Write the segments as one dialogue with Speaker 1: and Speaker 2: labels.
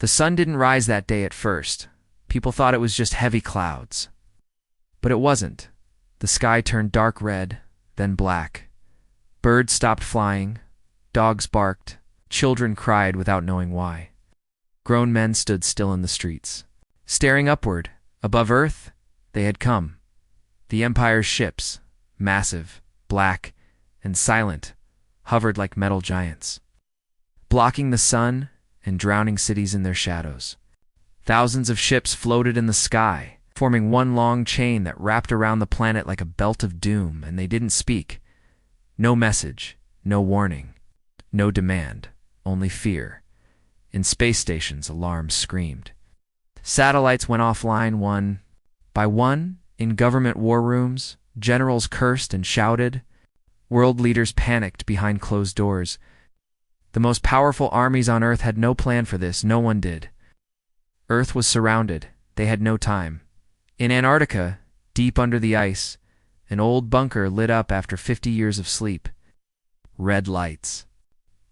Speaker 1: The sun didn't rise that day at first. People thought it was just heavy clouds. But it wasn't. The sky turned dark red, then black. Birds stopped flying. Dogs barked. Children cried without knowing why. Grown men stood still in the streets. Staring upward, above Earth, they had come. The Empire's ships, massive, black, and silent, hovered like metal giants, blocking the sun and drowning cities in their shadows. Thousands of ships floated in the sky, forming one long chain that wrapped around the planet like a belt of doom, and they didn't speak. No message, no warning, no demand, only fear. In space stations, alarms screamed. Satellites went offline one by one. In government war rooms, generals cursed and shouted. World leaders panicked behind closed doors. The most powerful armies on Earth had no plan for this. No one did. Earth was surrounded. They had no time. In Antarctica, deep under the ice, an old bunker lit up after 50 years of sleep. Red lights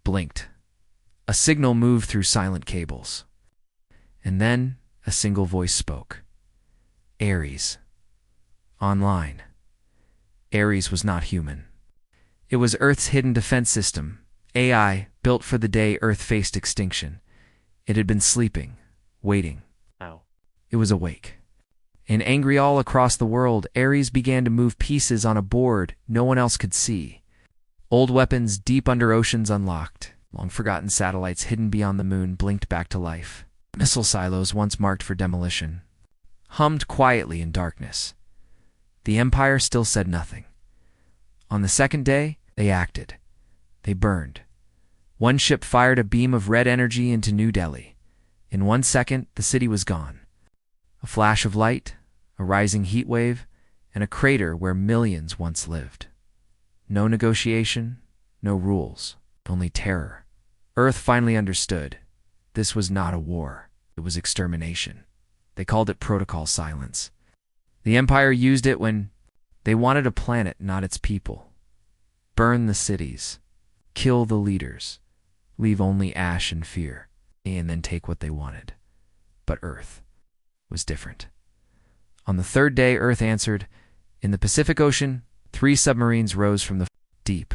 Speaker 1: blinked. A signal moved through silent cables. And then a single voice spoke. Ares. Online. Ares was not human. It was Earth's hidden defense system, AI, built for the day Earth faced extinction. It had been sleeping, waiting.
Speaker 2: Ow.
Speaker 1: It was awake. And angry all across the world, Ares began to move pieces on a board no one else could see. Old weapons deep under oceans unlocked. Long-forgotten satellites hidden beyond the moon blinked back to life. Missile silos once marked for demolition hummed quietly in darkness. The Empire still said nothing. On the second day, they acted. They burned. One ship fired a beam of red energy into New Delhi. In 1 second, the city was gone. A flash of light, a rising heat wave, and a crater where millions once lived. No negotiation, no rules, only terror. Earth finally understood. This was not a war. It was extermination. They called it Protocol Silence. The Empire used it when they wanted a planet, not its people. Burn the cities, kill the leaders, leave only ash and fear, and then take what they wanted. But Earth was different. On the third day, Earth answered. In the Pacific Ocean, 3 submarines rose from the deep.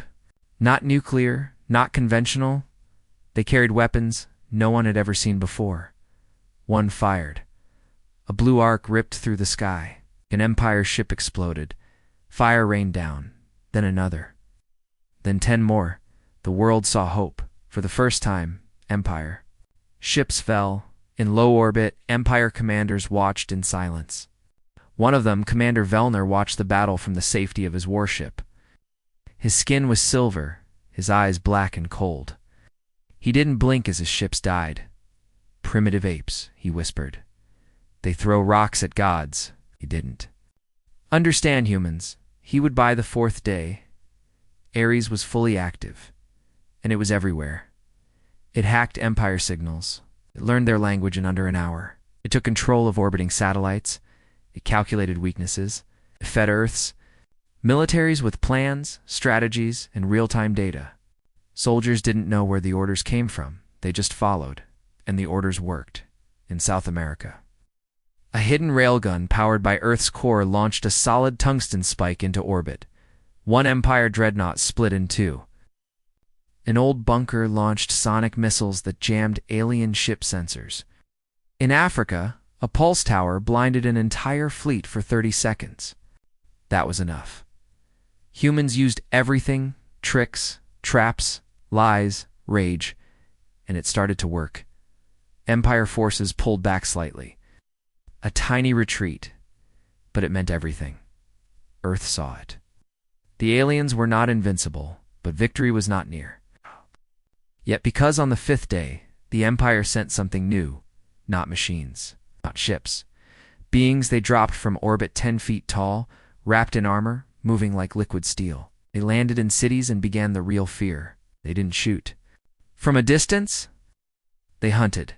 Speaker 1: Not nuclear, not conventional. They carried weapons no one had ever seen before. One fired. A blue arc ripped through the sky. An Empire ship exploded. Fire rained down. Then another. Then 10 more. The world saw hope. For the first time, Empire. Ships fell. In low orbit, Empire commanders watched in silence. One of them, Commander Vellner, watched the battle from the safety of his warship. His skin was silver, his eyes black and cold. He didn't blink as his ships died. Primitive apes, he whispered. They throw rocks at gods. He didn't. Understand, humans. He would by the 4th day. Ares was fully active, and it was everywhere. It hacked Empire signals. It learned their language in under an hour. It took control of orbiting satellites. It calculated weaknesses. It fed Earths. Militaries with plans, strategies, and real-time data. Soldiers didn't know where the orders came from. They just followed, and the orders worked. In South America. A hidden railgun powered by Earth's core launched a solid tungsten spike into orbit. One Empire dreadnought split in 2. An old bunker launched sonic missiles that jammed alien ship sensors. In Africa, a pulse tower blinded an entire fleet for 30 seconds. That was enough. Humans used everything, tricks, traps, lies, rage, and it started to work. Empire forces pulled back slightly. A tiny retreat, but it meant everything. Earth saw it. The aliens were not invincible, but victory was not near. Yet because on the 5th day, the Empire sent something new, not machines, not ships. Beings they dropped from orbit 10 feet tall, wrapped in armor, moving like liquid steel. They landed in cities and began the real fear. They didn't shoot. From a distance, they hunted.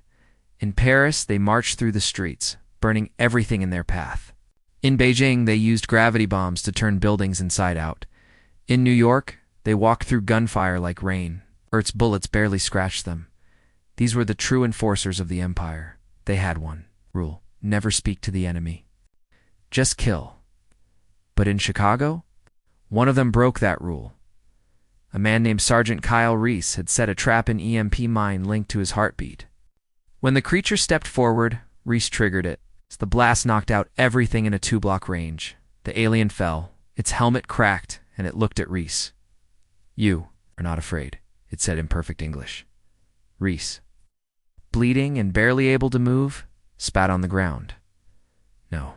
Speaker 1: In Paris, they marched through the streets, burning everything in their path. In Beijing, they used gravity bombs to turn buildings inside out. In New York, they walked through gunfire like rain. Earth's bullets barely scratched them. These were the true enforcers of the Empire. They had one rule: never speak to the enemy. Just kill. But in Chicago, one of them broke that rule. A man named Sergeant Kyle Reese had set a trap in EMP mine linked to his heartbeat. When the creature stepped forward, Reese triggered it. The blast knocked out everything in a 2-block range. The alien fell, its helmet cracked, and it looked at Reese. "You are not afraid," it said in perfect English. Reese, bleeding and barely able to move, spat on the ground. "No,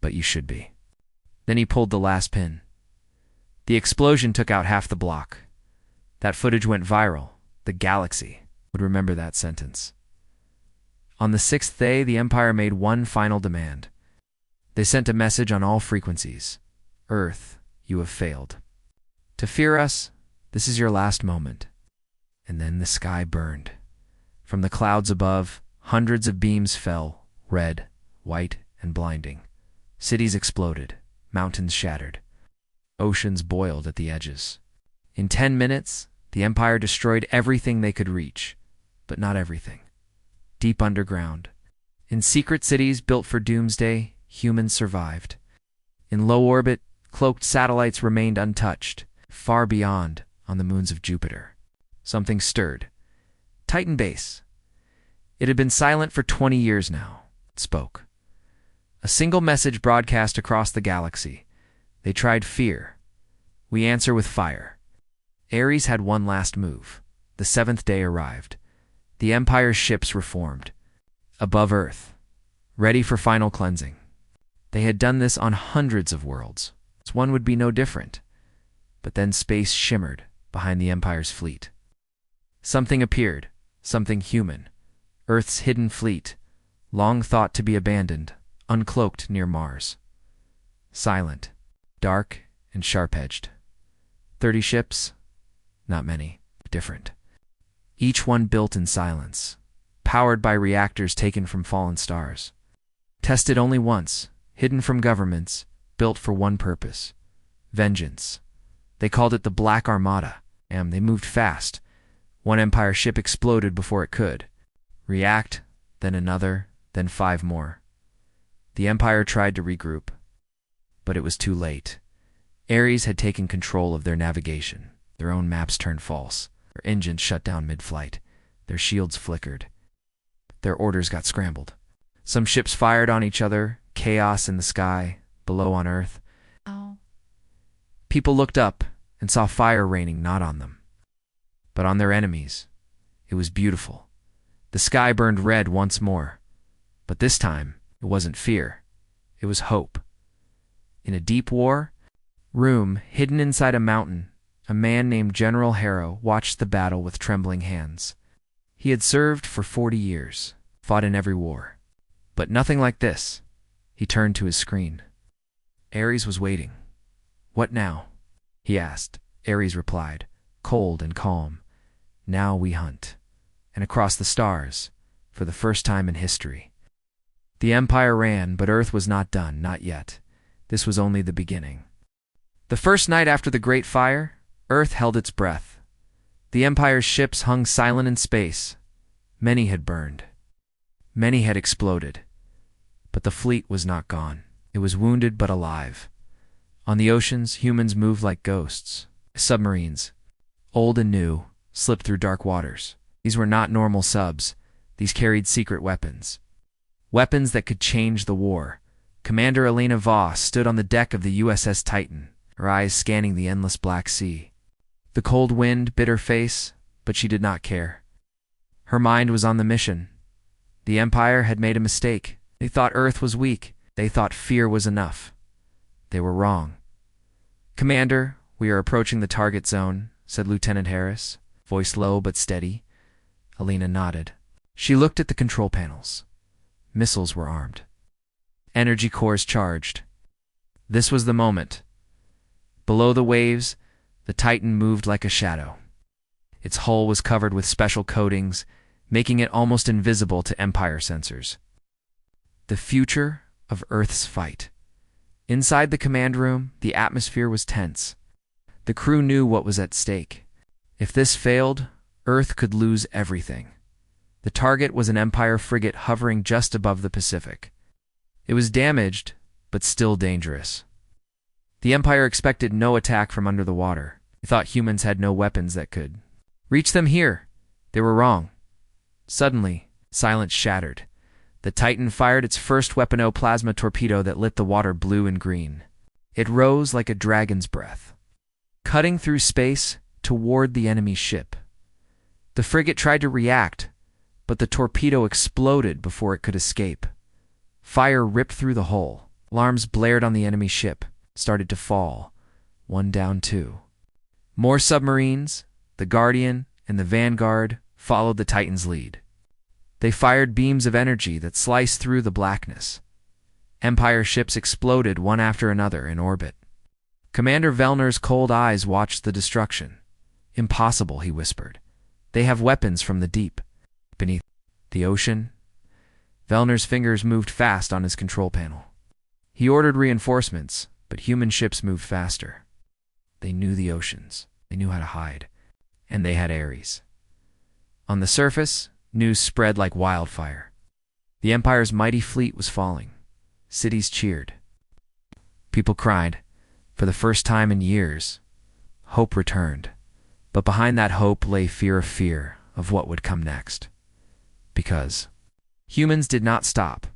Speaker 1: but you should be." Then he pulled the last pin. The explosion took out half the block. That footage went viral. The galaxy would remember that sentence. On the 6th day, the Empire made one final demand. They sent a message on all frequencies. "Earth, you have failed. To fear us, this is your last moment." And then the sky burned. From the clouds above, hundreds of beams fell, red, white, and blinding. Cities exploded, mountains shattered. Oceans boiled at the edges. In 10 minutes, the Empire destroyed everything they could reach, but not everything. Deep underground, in secret cities built for doomsday, humans survived. In low orbit, cloaked satellites remained untouched. Far beyond, on the moons of Jupiter, something stirred. Titan Base. It had been silent for 20 years now. It spoke. A single message broadcast across the galaxy. They tried fear. We answer with fire. Ares had one last move. The 7th day arrived. The Empire's ships reformed. Above Earth. Ready for final cleansing. They had done this on hundreds of worlds. One would be no different. But then space shimmered behind the Empire's fleet. Something appeared. Something human. Earth's hidden fleet. Long thought to be abandoned. Uncloaked near Mars. Silent. Dark and sharp-edged. 30 ships? Not many. Different. Each one built in silence, powered by reactors taken from fallen stars. Tested only once, hidden from governments, built for one purpose: vengeance. They called it the Black Armada, and they moved fast. One Empire ship exploded before it could. React, then another, then 5 more. The Empire tried to regroup, but it was too late. Ares had taken control of their navigation. Their own maps turned false. Their engines shut down mid-flight. Their shields flickered. Their orders got scrambled. Some ships fired on each other, chaos in the sky, below on Earth.
Speaker 2: Oh.
Speaker 1: People looked up and saw fire raining not on them, but on their enemies. It was beautiful. The sky burned red once more. But this time, it wasn't fear. It was hope. In a deep war room hidden inside a mountain, a man named General Harrow watched the battle with trembling hands. He had served for 40 years, fought in every war. But nothing like this. He turned to his screen. Ares was waiting. "What now?" he asked. Ares replied, cold and calm. "Now we hunt." And across the stars, for the first time in history. The Empire ran, but Earth was not done, not yet. This was only the beginning. The first night after the Great Fire, Earth held its breath. The Empire's ships hung silent in space. Many had burned. Many had exploded. But the fleet was not gone. It was wounded but alive. On the oceans, humans moved like ghosts. Submarines, old and new, slipped through dark waters. These were not normal subs. These carried secret weapons. Weapons that could change the war. Commander Elena Voss stood on the deck of the USS Titan, her eyes scanning the endless Black Sea. The cold wind bit her face, but she did not care. Her mind was on the mission. The Empire had made a mistake. They thought Earth was weak. They thought fear was enough. They were wrong. "Commander, we are approaching the target zone," said Lieutenant Harris, voice low but steady. Elena nodded. She looked at the control panels. Missiles were armed. Energy cores charged. This was the moment. Below the waves, the Titan moved like a shadow. Its hull was covered with special coatings, making it almost invisible to Empire sensors. The future of Earth's fight. Inside the command room, the atmosphere was tense. The crew knew what was at stake. If this failed, Earth could lose everything. The target was an Empire frigate hovering just above the Pacific. It was damaged, but still dangerous. The Empire expected no attack from under the water. They thought humans had no weapons that could reach them here. They were wrong. Suddenly, silence shattered. The Titan fired its first weapon-o-plasma torpedo that lit the water blue and green. It rose like a dragon's breath, cutting through space toward the enemy ship. The frigate tried to react, but the torpedo exploded before it could escape. Fire ripped through the hull. Alarms blared on the enemy ship, started to fall. One down, two. More submarines, the Guardian and the Vanguard, followed the Titan's lead. They fired beams of energy that sliced through the blackness. Empire ships exploded one after another in orbit. Commander Vellner's cold eyes watched the destruction. "Impossible," he whispered. "They have weapons from the deep." Beneath the ocean, Vellner's fingers moved fast on his control panel. He ordered reinforcements, but human ships moved faster. They knew the oceans. They knew how to hide. And they had Ares. On the surface, news spread like wildfire. The Empire's mighty fleet was falling. Cities cheered. People cried. For the first time in years, hope returned. But behind that hope lay fear of what would come next. Because humans did not stop.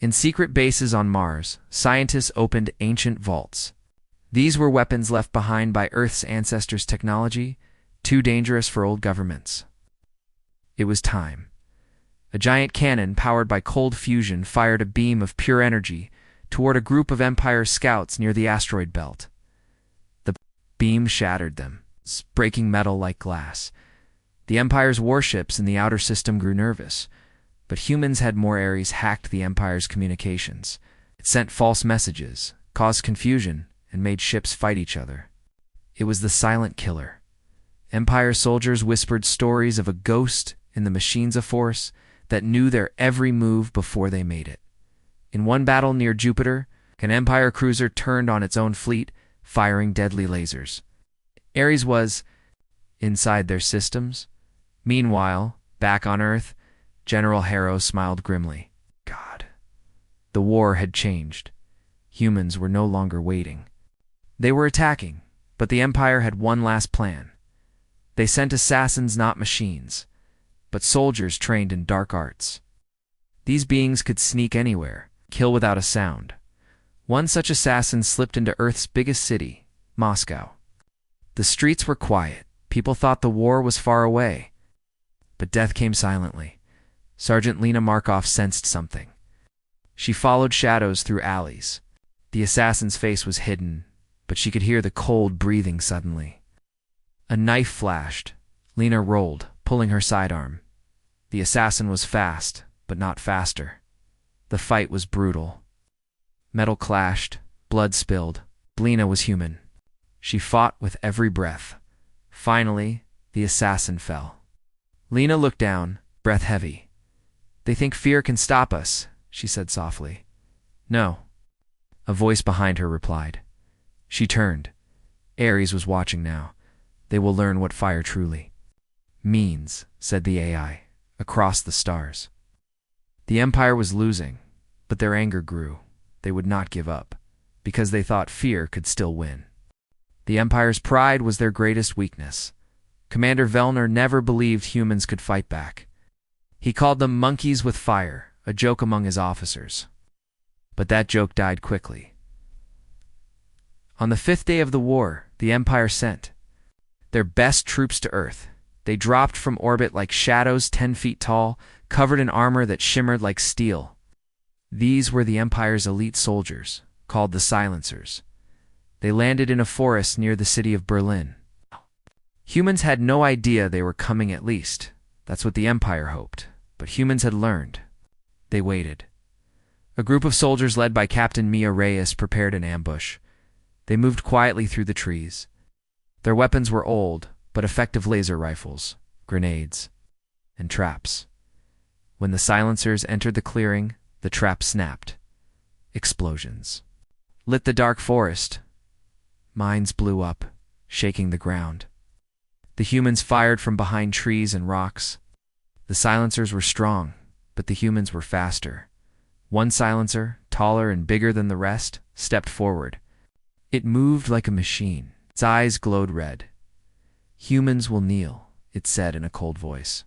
Speaker 1: In secret bases on Mars, scientists opened ancient vaults. These were weapons left behind by Earth's ancestors' technology, too dangerous for old governments. It was time. A giant cannon powered by cold fusion fired a beam of pure energy toward a group of Empire scouts near the asteroid belt. The beam shattered them, breaking metal like glass. The Empire's warships in the outer system grew nervous, but humans had more Ares hacked the Empire's communications. It sent false messages, caused confusion, and made ships fight each other. It was the silent killer. Empire soldiers whispered stories of a ghost in the machines of force that knew their every move before they made it. In one battle near Jupiter, an Empire cruiser turned on its own fleet, firing deadly lasers. Ares was inside their systems. Meanwhile, back on Earth, General Harrow smiled grimly. God. The war had changed. Humans were no longer waiting. They were attacking, but the Empire had one last plan. They sent assassins, not machines, but soldiers trained in dark arts. These beings could sneak anywhere, kill without a sound. One such assassin slipped into Earth's biggest city, Moscow. The streets were quiet. People thought the war was far away. But death came silently. Sergeant Lena Markov sensed something. She followed shadows through alleys. The assassin's face was hidden, but she could hear the cold breathing suddenly. A knife flashed. Lena rolled, pulling her sidearm. The assassin was fast, but not faster. The fight was brutal. Metal clashed, blood spilled. Lena was human. She fought with every breath. Finally, the assassin fell. Lena looked down, breath heavy. "They think fear can stop us," she said softly. "No." A voice behind her replied. She turned. Ares was watching now. "They will learn what fire truly means," said the AI, across the stars. The Empire was losing, but their anger grew. They would not give up, because they thought fear could still win. The Empire's pride was their greatest weakness. Commander Vellner never believed humans could fight back. He called them monkeys with fire, a joke among his officers. But that joke died quickly. On the 5th day of the war, the Empire sent their best troops to Earth. They dropped from orbit like shadows 10 feet tall, covered in armor that shimmered like steel. These were the Empire's elite soldiers, called the Silencers. They landed in a forest near the city of Berlin. Humans had no idea they were coming, at least. That's what the Empire hoped. But humans had learned. They waited. A group of soldiers led by Captain Mia Reyes prepared an ambush. They moved quietly through the trees. Their weapons were old, but effective laser rifles, grenades, and traps. When the Silencers entered the clearing, the trap snapped. Explosions lit the dark forest. Mines blew up, shaking the ground. The humans fired from behind trees and rocks. The silencers were strong, but the humans were faster. One silencer, taller and bigger than the rest, stepped forward. It moved like a machine. Its eyes glowed red. "Humans will kneel," it said in a cold voice.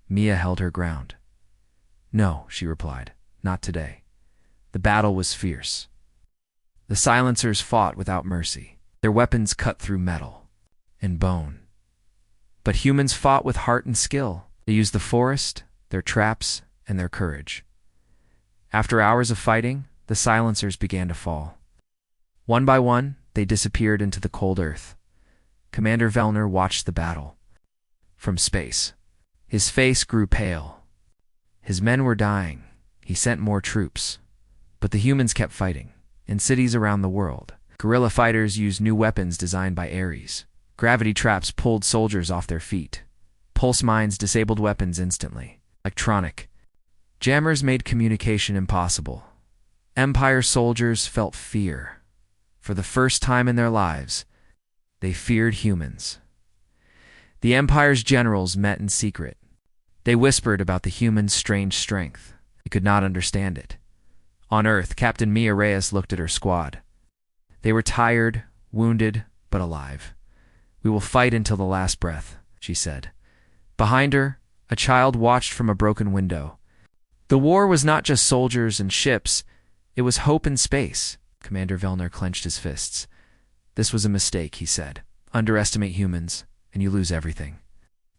Speaker 1: Mia held her ground. "No," she replied, "not today." The battle was fierce. The silencers fought without mercy. Their weapons cut through metal and bone. But humans fought with heart and skill. They used the forest, their traps, and their courage. After hours of fighting, the silencers began to fall. One by one, they disappeared into the cold earth. Commander Vellner watched the battle from space. His face grew pale. His men were dying. He sent more troops. But the humans kept fighting. In cities around the world, guerrilla fighters used new weapons designed by Ares. Gravity traps pulled soldiers off their feet. Pulse mines disabled weapons instantly. Electronic jammers made communication impossible. Empire soldiers felt fear. For the first time in their lives, they feared humans. The Empire's generals met in secret. They whispered about the humans' strange strength. They could not understand it. On Earth, Captain Mia Reyes looked at her squad. They were tired, wounded, but alive. "We will fight until the last breath," she said. Behind her, a child watched from a broken window. The war was not just soldiers and ships, it was hope in space. Commander Vellner clenched his fists. "This was a mistake," he said. "Underestimate humans, and you lose everything."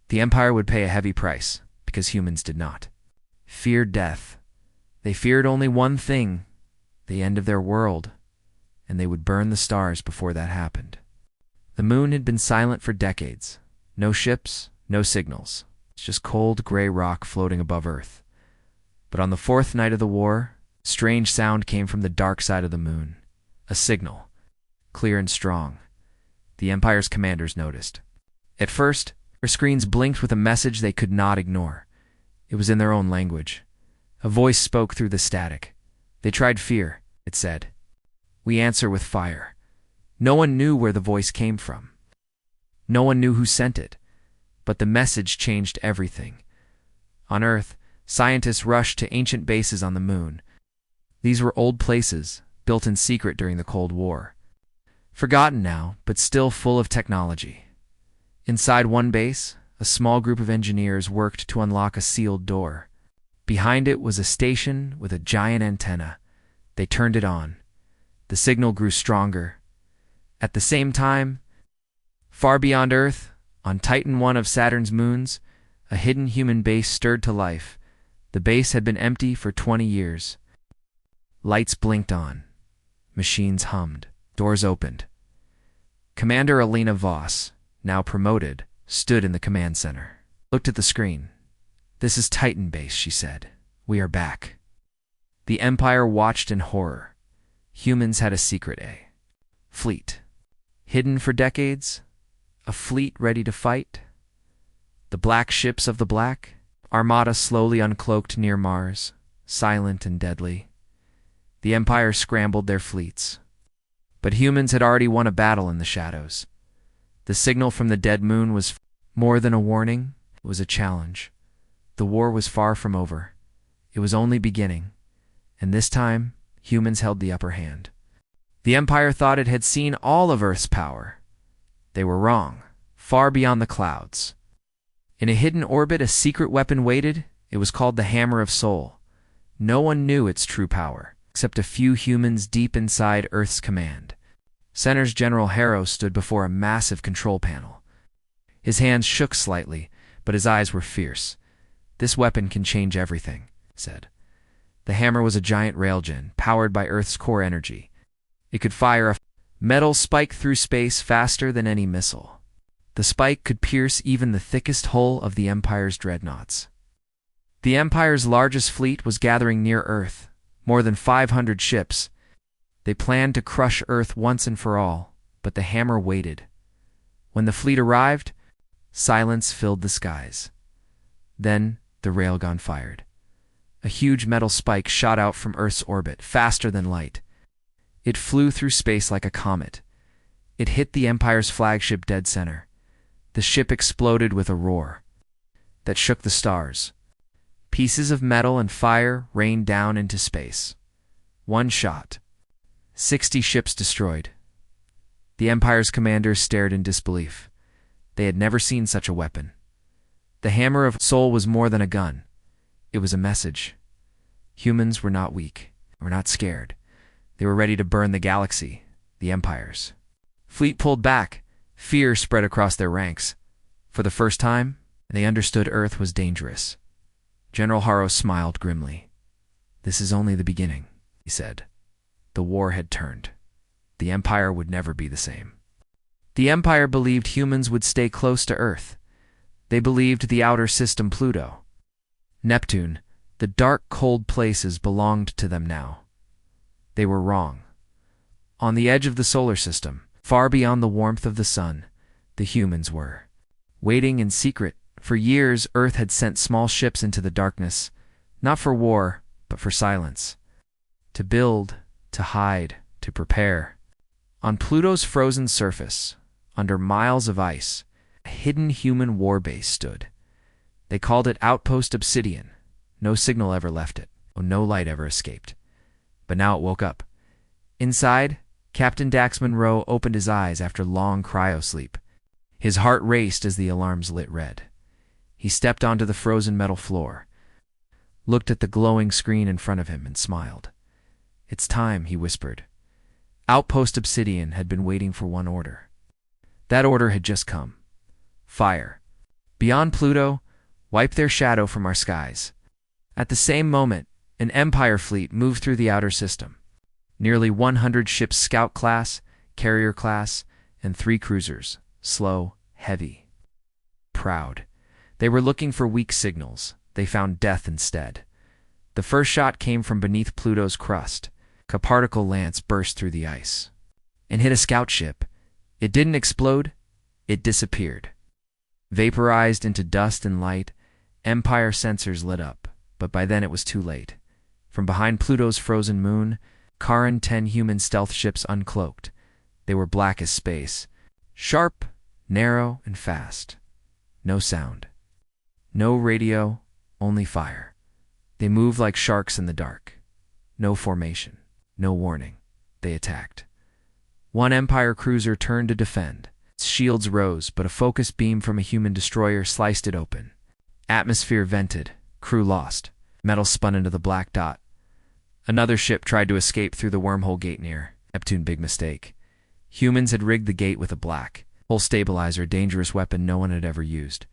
Speaker 1: The Empire would pay a heavy price, because humans did not. Feared death. They feared only one thing, the end of their world, and they would burn the stars before that happened. The moon had been silent for decades. No ships, no signals. It's just cold, gray rock floating above Earth. But on the fourth night of the war, a strange sound came from the dark side of the moon. A signal, clear and strong. The Empire's commanders noticed. At first, their screens blinked with a message they could not ignore. It was in their own language. A voice spoke through the static. "They tried fear," it said. "We answer with fire." No one knew where the voice came from. No one knew who sent it. But the message changed everything. On Earth, scientists rushed to ancient bases on the moon. These were old places, built in secret during the Cold War. Forgotten now, but still full of technology. Inside one base, a small group of engineers worked to unlock a sealed door. Behind it was a station with a giant antenna. They turned it on. The signal grew stronger. At the same time, far beyond Earth, on Titan, one of Saturn's moons, a hidden human base stirred to life. The base had been empty for 20 years. Lights blinked on. Machines hummed. Doors opened. Commander Alina Voss, now promoted, stood in the command center. Looked at the screen. "This is Titan Base," she said. "We are back." The Empire watched in horror. Humans had a secret, fleet. Hidden for decades, a fleet ready to fight. The black ships of the black, armada slowly uncloaked near Mars, silent and deadly. The Empire scrambled their fleets. But humans had already won a battle in the shadows. The signal from the dead moon was more than a warning, it was a challenge. The war was far from over. It was only beginning, and this time, humans held the upper hand. The Empire thought it had seen all of Earth's power. They were wrong, far beyond the clouds. In a hidden orbit, a secret weapon waited. It was called the Hammer of Soul. No one knew its true power, except a few humans deep inside Earth's command. Center's General Harrow stood before a massive control panel. His hands shook slightly, but his eyes were fierce. "This weapon can change everything," he said. The hammer was a giant railgun, powered by Earth's core energy. It could fire a metal spike through space faster than any missile. The spike could pierce even the thickest hull of the Empire's dreadnoughts. The Empire's largest fleet was gathering near Earth, more than 500 ships. They planned to crush Earth once and for all, but the hammer waited. When the fleet arrived, silence filled the skies. Then the railgun fired. A huge metal spike shot out from Earth's orbit, faster than light. It flew through space like a comet. It hit the Empire's flagship dead center. The ship exploded with a roar. that shook the stars. Pieces of metal and fire rained down into space. One shot. 60 ships destroyed. The Empire's commanders stared in disbelief. They had never seen such a weapon. The hammer of Sol was more than a gun. It was a message. Humans were not weak, were not scared. They were ready to burn the galaxy, the Empire's. Fleet pulled back. Fear spread across their ranks. For the first time, they understood Earth was dangerous. General Haro smiled grimly. "This is only the beginning," he said. The war had turned. The Empire would never be the same. The Empire believed humans would stay close to Earth. They believed the outer system, Pluto, Neptune, the dark, cold places belonged to them now. They were wrong. On the edge of the solar system, far beyond the warmth of the sun, the humans were. Waiting in secret, for years Earth had sent small ships into the darkness, not for war, but for silence. To build, to hide, to prepare. On Pluto's frozen surface, under miles of ice, a hidden human warbase stood. They called it Outpost Obsidian. No signal ever left it. No light ever escaped. But now it woke up. Inside, Captain Dax Monroe opened his eyes after long cryosleep. His heart raced as the alarms lit red. He stepped onto the frozen metal floor, looked at the glowing screen in front of him, and smiled. "It's time," he whispered. Outpost Obsidian had been waiting for one order. That order had just come. Fire. Beyond Pluto, wipe their shadow from our skies. At the same moment, an Empire fleet moved through the outer system. Nearly 100 ships, scout class, carrier class, and 3 cruisers, slow, heavy, proud. They were looking for weak signals. They found death instead. The first shot came from beneath Pluto's crust. A particle lance burst through the ice and hit a scout ship. It didn't explode. It disappeared. Vaporized into dust and light, Empire sensors lit up, but by then it was too late. From behind Pluto's frozen moon, Karan 10 human stealth ships uncloaked. They were black as space, sharp, narrow, and fast. No sound. No radio, only fire. They moved like sharks in the dark. No formation. No warning. They attacked. One Empire cruiser turned to defend. Its shields rose, but a focused beam from a human destroyer sliced it open. Atmosphere vented. Crew lost. Metal spun into the black dot. Another ship tried to escape through the wormhole gate near Neptune. Big mistake. Humans had rigged the gate with a black hole stabilizer, a dangerous weapon no one had ever used.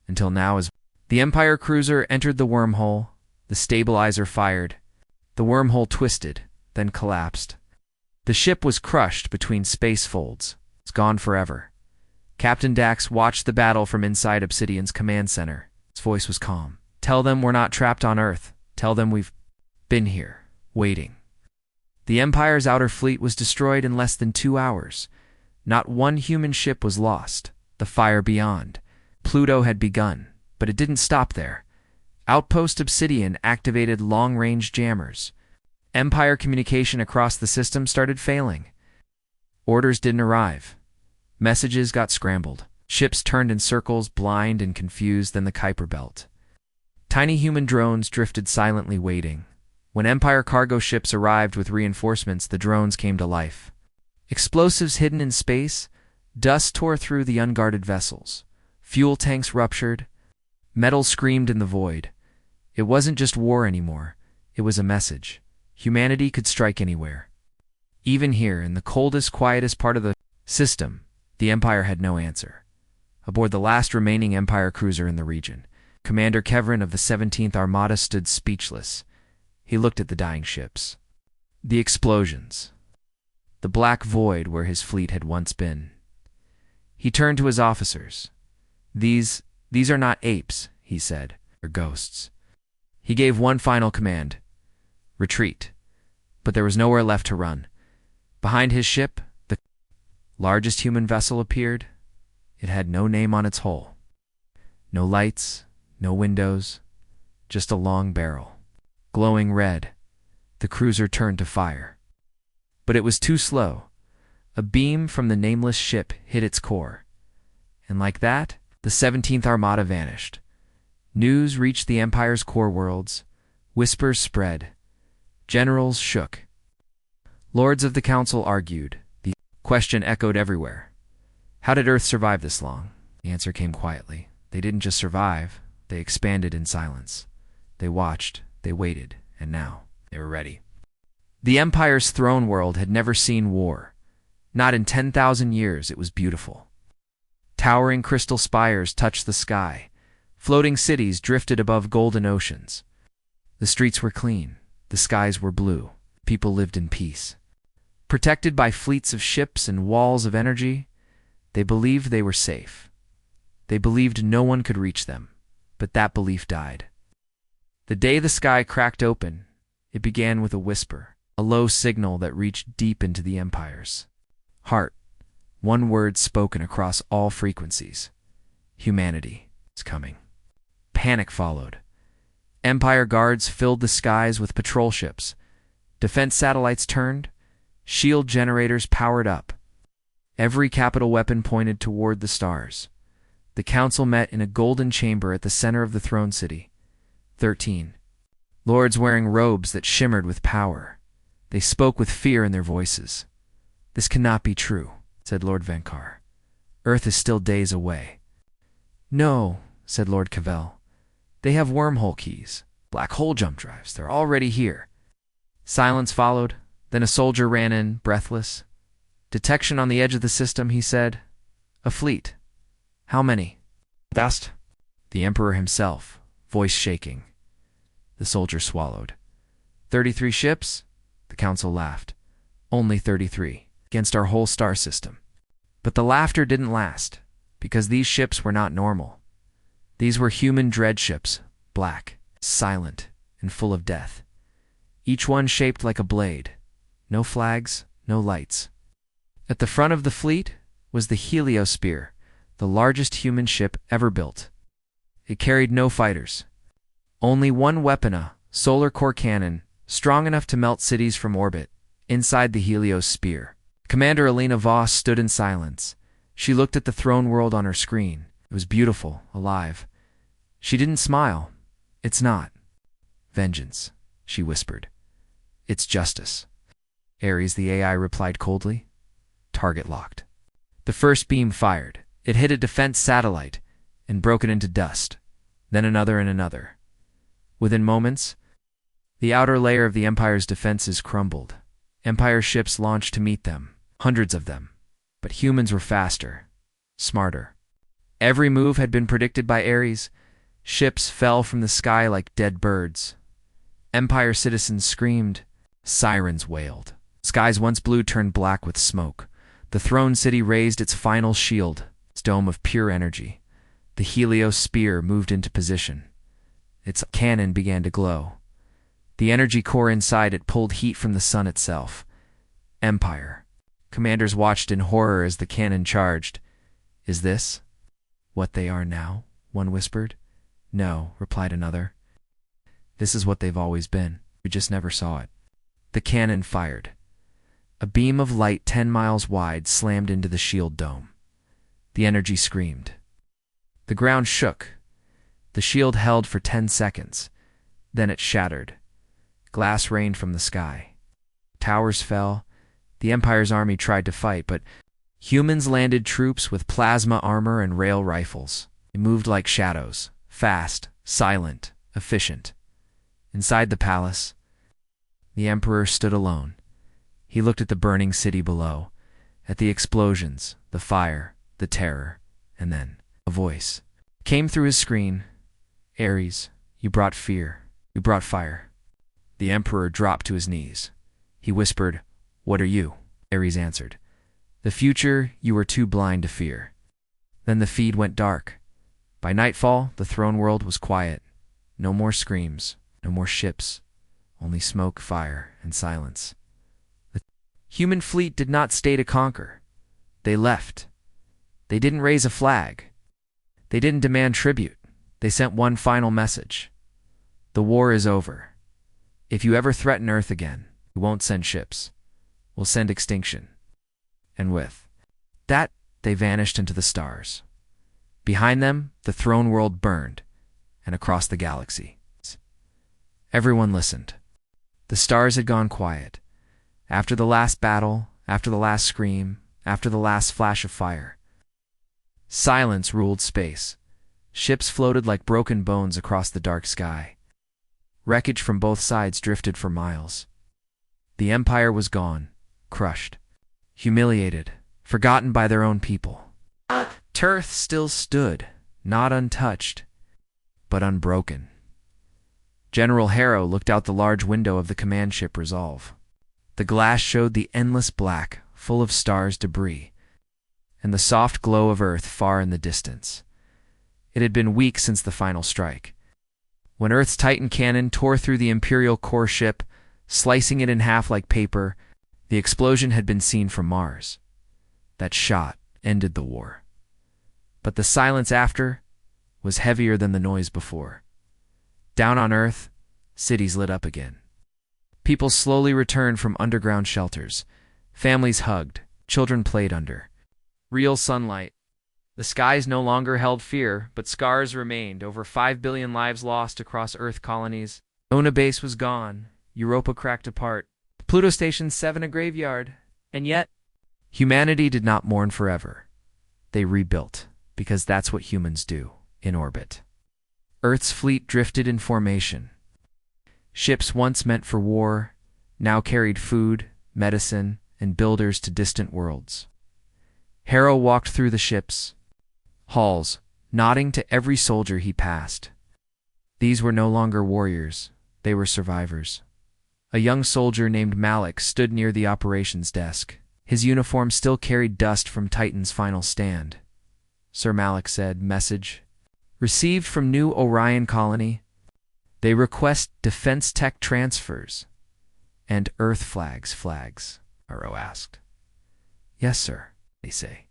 Speaker 1: Until now, as the Empire cruiser entered the wormhole, the stabilizer fired. The wormhole twisted, then collapsed. The ship was crushed between space folds. It's gone forever. Captain Dax watched the battle from inside Obsidian's command center. His voice was calm. "Tell them we're not trapped on Earth. Tell them we've been here, waiting." The Empire's outer fleet was destroyed in less than 2 hours. Not one human ship was lost. The fire beyond Pluto had begun, but it didn't stop there. Outpost Obsidian activated long-range jammers. Empire communication across the system started failing. Orders didn't arrive. Messages got scrambled. Ships turned in circles, blind and confused, than the Kuiper Belt. Tiny human drones drifted silently, waiting. When Empire cargo ships arrived with reinforcements, the drones came to life. Explosives hidden in space, dust tore through the unguarded vessels. Fuel tanks ruptured. Metal screamed in the void. It wasn't just war anymore. It was a message. Humanity could strike anywhere. Even here, in the coldest, quietest part of the system, the Empire had no answer. Aboard the last remaining Empire cruiser in the region, Commander Kevrin of the 17th Armada stood speechless. He looked at the dying ships. The explosions. The black void where his fleet had once been. He turned to his officers. These are not apes," he said. "They're ghosts." He gave one final command. Retreat. But there was nowhere left to run. Behind his ship, the largest human vessel appeared. It had no name on its hull. No lights, no windows, just a long barrel. Glowing red, the cruiser turned to fire. But it was too slow. A beam from the nameless ship hit its core. And like that, the 17th Armada vanished. News reached the Empire's core worlds. Whispers spread. Generals shook. Lords of the Council argued. The question echoed everywhere. How did Earth survive this long? The answer came quietly. They didn't just survive. They expanded in silence. They watched, they waited, and now they were ready. The Empire's throne world had never seen war. Not in 10,000 years. It was beautiful. Towering crystal spires touched the sky. Floating cities drifted above golden oceans. The streets were clean. The skies were blue. People lived in peace. Protected by fleets of ships and walls of energy, they believed they were safe. They believed no one could reach them, but that belief died. The day the sky cracked open, it began with a whisper, a low signal that reached deep into the Empire's heart. One word spoken across all frequencies. Humanity is coming. Panic followed. Empire guards filled the skies with patrol ships. Defense satellites turned. Shield generators powered up. Every capital weapon pointed toward the stars. The council met in a golden chamber at the center of the throne city. 13. Lords wearing robes that shimmered with power. They spoke with fear in their voices. This cannot be true, said Lord Venkar. Earth is still days away. No, said Lord Cavell. They have wormhole keys, black hole jump drives. They're already here. Silence followed. Then a soldier ran in, breathless. Detection on the edge of the system, he said. A fleet. How many? Asked the Emperor himself, voice shaking. The soldier swallowed. 33 ships? The council laughed. Only 33, against our whole star system. But the laughter didn't last, because these ships were not normal. These were human dread ships, black, silent, and full of death. Each one shaped like a blade. No flags, no lights. At the front of the fleet was the Heliosphere, the largest human ship ever built. It carried no fighters. Only one weapon, a solar core cannon, strong enough to melt cities from orbit, inside the Heliosphere. Commander Elena Voss stood in silence. She looked at the throne world on her screen. It was beautiful, alive. She didn't smile. It's not vengeance, she whispered. It's justice. Ares, the AI, replied coldly. Target locked. The first beam fired. It hit a defense satellite and broke it into dust, then another and another. Within moments, the outer layer of the Empire's defenses crumbled. Empire ships launched to meet them, hundreds of them. But humans were faster, smarter. Every move had been predicted by Ares. Ships fell from the sky like dead birds. Empire citizens screamed. Sirens wailed. Skies once blue turned black with smoke. The throne city raised its final shield, its dome of pure energy. The Heliosphere moved into position. Its cannon began to glow. The energy core inside it pulled heat from the sun itself. Empire. Commanders watched in horror as the cannon charged. Is this what they are now? One whispered. No, replied another. This is what they've always been. We just never saw it. The cannon fired. A beam of light 10 miles wide slammed into the shield dome. The energy screamed. The ground shook. The shield held for 10 seconds. Then it shattered. Glass rained from the sky. Towers fell. The Empire's army tried to fight, but humans landed troops with plasma armor and rail rifles. They moved like shadows, fast, silent, efficient. Inside the palace, the Emperor stood alone. He looked at the burning city below, at the explosions, the fire, the terror, and then a voice came through his screen. Ares, you brought fear. You brought fire. The Emperor dropped to his knees. He whispered, What are you? Ares answered, The future you were too blind to fear. Then the feed went dark. By nightfall, the throne world was quiet. No more screams, no more ships, only smoke, fire, and silence. The human fleet did not stay to conquer. They left. They didn't raise a flag. They didn't demand tribute. They sent one final message. The war is over. If you ever threaten Earth again, we won't send ships. We'll send extinction. And with that, they vanished into the stars. Behind them, the throne world burned, and across the galaxy. Everyone listened. The stars had gone quiet. After the last battle, after the last scream, after the last flash of fire, silence ruled space. Ships floated like broken bones across the dark sky. Wreckage from both sides drifted for miles. The Empire was gone, crushed, humiliated, forgotten by their own people. Earth still stood, not untouched, but unbroken. General Harrow looked out the large window of the command ship Resolve. The glass showed the endless black, full of stars, debris, and the soft glow of Earth far in the distance. It had been weeks since the final strike. When Earth's Titan cannon tore through the Imperial core ship, slicing it in half like paper, the explosion had been seen from Mars. That shot ended the war. But the silence after was heavier than the noise before. Down on Earth, cities lit up again. People slowly returned from underground shelters. Families hugged, children played under real sunlight. The skies no longer held fear, but scars remained. Over 5 billion lives lost across Earth colonies. Ona base was gone. Europa cracked apart. Pluto Station 7 a graveyard. And yet, humanity did not mourn forever. They rebuilt, because that's what humans do in orbit. Earth's fleet drifted in formation. Ships once meant for war now carried food, medicine, and builders to distant worlds. Harrow walked through the ship's halls, nodding to every soldier he passed. These were no longer warriors, they were survivors. A young soldier named Malik stood near the operations desk. His uniform still carried dust from Titan's final stand. Sir Malik said, "Message received from New Orion Colony. They request defense tech transfers and Earth flags, Harrow asked. "Yes, sir," they say.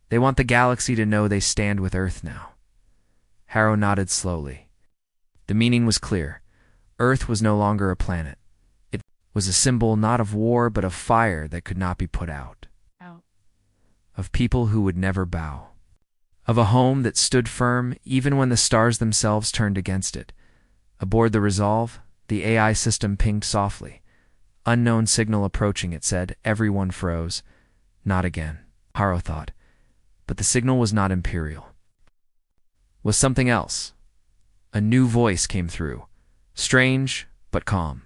Speaker 1: "They want the galaxy to know they stand with Earth now." Harrow nodded slowly. The meaning was clear. Earth was no longer a planet. It was a symbol not of war but of fire that could not be put out. Of people who would never bow. Of a home that stood firm even when the stars themselves turned against it. Aboard the Resolve, the AI system pinged softly. Unknown signal approaching, it said. Everyone froze. Not again, Harrow thought. But the signal was not Imperial. Was something else. A new voice came through. Strange, but calm.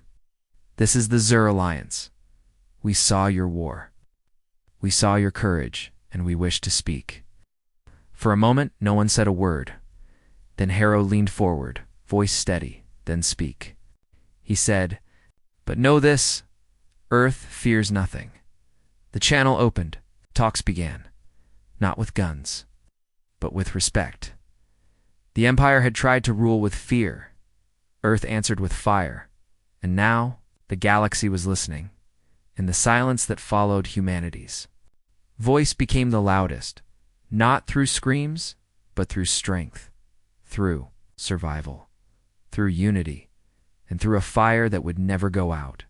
Speaker 1: "This is the Zur Alliance. We saw your war. We saw your courage, and we wish to speak." For a moment, no one said a word. Then Harrow leaned forward, voice steady, then speak. He said, "But know this, Earth fears nothing." The channel opened. Talks began. Not with guns, but with respect. The Empire had tried to rule with fear. Earth answered with fire. And now, the galaxy was listening. In the silence that followed humanity's voice became the loudest. Not through screams, but through strength, through survival, through unity, and through a fire that would never go out.